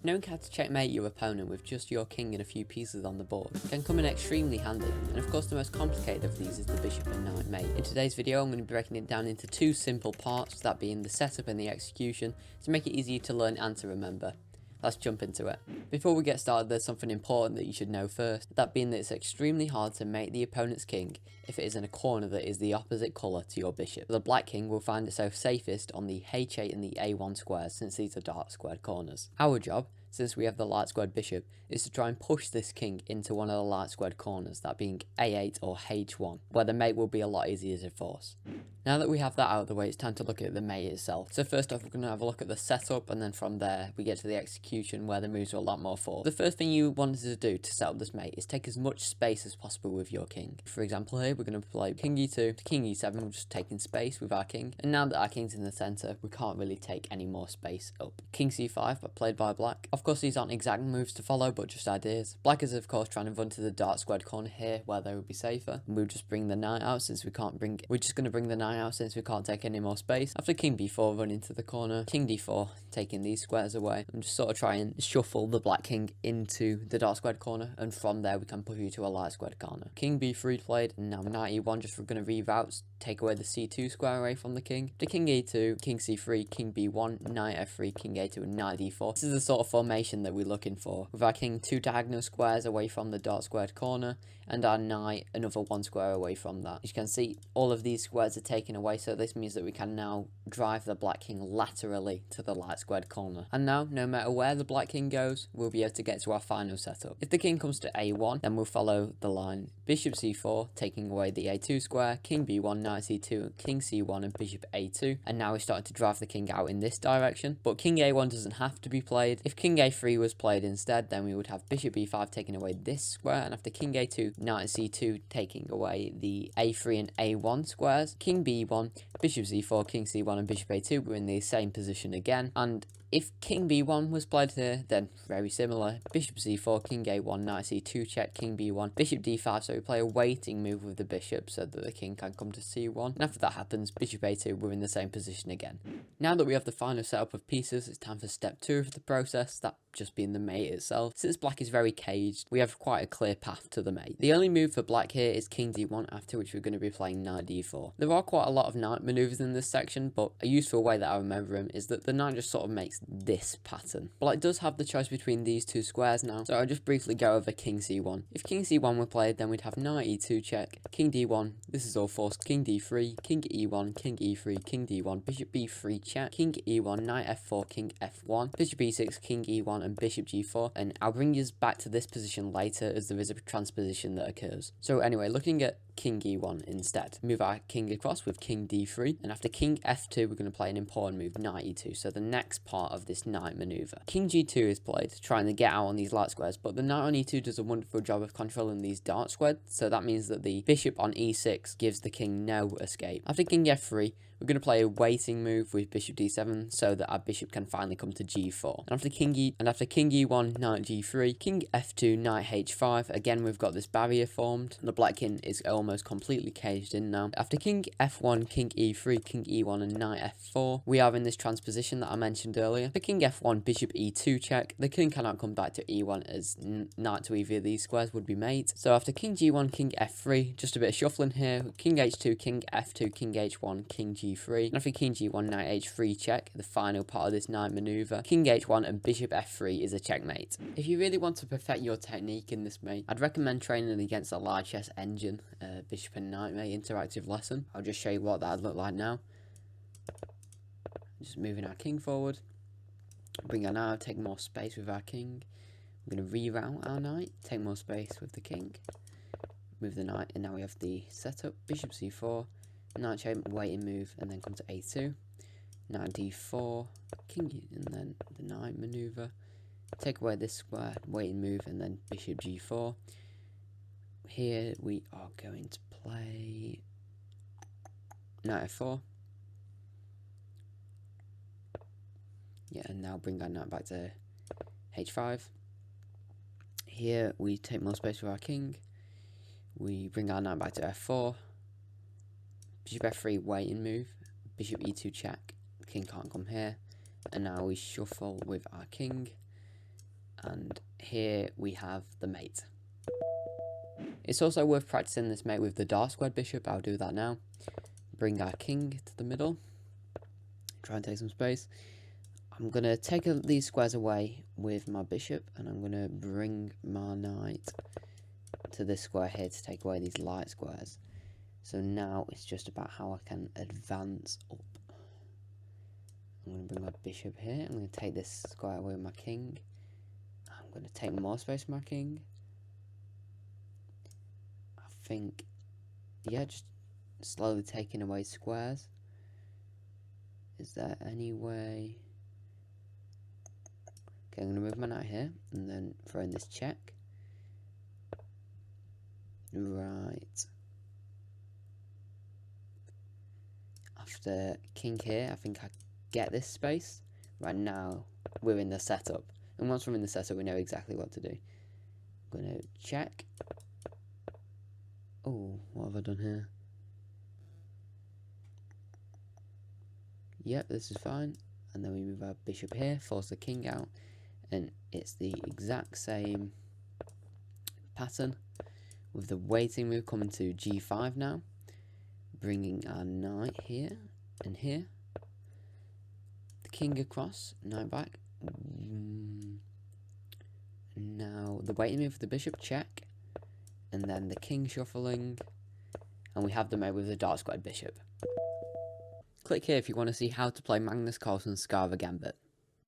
Knowing how to checkmate your opponent with just your king and a few pieces on the board can come in extremely handy, and of course the most complicated of these is the bishop and knight mate. In today's video I'm going to be breaking it down into two simple parts, that being the setup and the execution, to make it easier to learn and to remember. Let's jump into it. Before we get started, there's something important that you should know first, that being that it's extremely hard to mate the opponent's king if it is in a corner that is the opposite colour to your bishop. The black king will find itself safest on the h8 and the a1 squares, since these are dark squared corners. Our job, since we have the light squared bishop, is to try and push this king into one of the light squared corners, that being a8 or h1, where the mate will be a lot easier to force. Now that we have that out of the way, it's time to look at the mate itself. So first off, we're going to have a look at the setup, and then from there we get to the execution where the moves are a lot more forced. The first thing you wanted to do to set up this mate is take as much space as possible with your king. For example here, we're going to play king e2 to king e7, we're just taking space with our king, and now that our king's in the centre, we can't really take any more space up. King c5, but played by black. Of course these aren't exact moves to follow, but just ideas. Black is of course trying to run to the dark squared corner here, where they would be safer. We'll just bring the knight out since we can't bring... We're just going to bring the knight out since we can't take any more space. After king b4, run into the corner. King d4, taking these squares away. And just sort of try and shuffle the black king into the dark squared corner, and from there we can push you to a light squared corner. King b3 played, and now knight e1, just we're going to reroute, take away the c2 square away from the king. To king e2, king c3, king b1, knight f3, king a2, and knight d4. This is the sort of formation that we're looking for, with our king 2 diagonal squares away from the dark squared corner, and our knight another 1 square away from that. As you can see, all of these squares are taken away, so this means that we can now drive the black king laterally to the light squared corner. And now, no matter where the black king goes, we'll be able to get to our final setup. If the king comes to a1, then we'll follow the line bishop c4, taking away the a2 square, king b1, knight c2, king c1, and bishop a2. And now we're starting to drive the king out in this direction, but king a1 doesn't have to be played. If king a3 was played instead, then we would have bishop b5 taking away this square, and after king a2, knight c2 taking away the a3 and a1 squares, king b1, bishop c4, king c1, and bishop a2 were in the same position again. And if king b1 was played here, then very similar. Bishop c4, king a1, knight c2 check, king b1, bishop d5, so we play a waiting move with the bishop so that the king can come to c1. And after that happens, bishop a2, we're in the same position again. Now that we have the final setup of pieces, it's time for step 2 of the process, that just being the mate itself. Since black is very caged, we have quite a clear path to the mate. The only move for black here is king d1, after which we're going to be playing knight d4. There are quite a lot of knight maneuvers in this section, but a useful way that I remember them is that the knight just sort of makes this pattern. Black does have the choice between these two squares now, so I'll just briefly go over king c1. If king c1 were played, then we'd have knight e2 check, king d1, this is all forced, king d3, king e1, king e3, king d1, bishop b3 check, king e1, knight f4, king f1, bishop e6, king e1, and bishop g4, and I'll bring you back to this position later as there is a transposition that occurs. So anyway, looking at king e1 instead, move our king across with king d3, and after king f2 we're going to play an important move, knight e2, so the next part of this knight maneuver. King g2 is played, trying to get out on these light squares, but the knight on e2 does a wonderful job of controlling these dark squares, so that means that the bishop on e6 gives the king no escape. After king f3, we're going to play a waiting move with bishop d7 so that our bishop can finally come to g4. And after king e1, knight g3, king f2, knight h5, again we've got this barrier formed. The black king is almost completely caged in now. After king f1, king e3, king e1, and knight f4, we are in this transposition that I mentioned earlier. For king f1, bishop e2 check, the king cannot come back to e1 as knight to either of these squares would be mate. So after king g1, king f3, just a bit of shuffling here, king h2, king f2, king h1, king g3, and after king g1, knight h3 check, the final part of this knight maneuver, king h1 and bishop f3 is a checkmate. If you really want to perfect your technique in this mate, I'd recommend training against a large chess engine, bishop and knight mate interactive lesson. I'll just show you what that would look like now. Just moving our king forward, bring our knight, take more space with our king. We're going to reroute our knight, take more space with the king, move the knight, and now we have the setup, bishop c4, knight check, waiting move, and then come to a2, knight d4, king, and then the knight maneuver, take away this square, waiting move, and then bishop g4. Here we are going to play knight f4. Yeah, and now bring our knight back to h5. Here we take more space with our king. We bring our knight back to f4. Bishop f3, waiting move. Bishop e2 check. The king can't come here. And now we shuffle with our king. And here we have the mate. It's also worth practicing this mate with the dark squared bishop. I'll do that now. Bring our king to the middle. Try and take some space. I'm going to take these squares away with my bishop, and I'm going to bring my knight to this square here to take away these light squares. So now it's just about how I can advance up. I'm going to bring my bishop here. I'm going to take this square away with my king. I'm going to take more space from my king. I think, yeah, just slowly taking away squares. Is there any way? Okay, I'm going to move my knight here and then throw in this check. Right. After king here, I think I get this space. Right now, we're in the setup. And once we're in the setup, we know exactly what to do. I'm going to check. Oh, what have I done here? Yep, this is fine. And then we move our bishop here, force the king out. And it's the exact same pattern with the waiting move coming to g5 now. Bringing our knight here and here. The king across, knight back. Now the waiting move for the bishop, check. And then the king shuffling. And we have the mate with the dark squared bishop. Click here if you want to see how to play Magnus Carlsen's Scarver Gambit.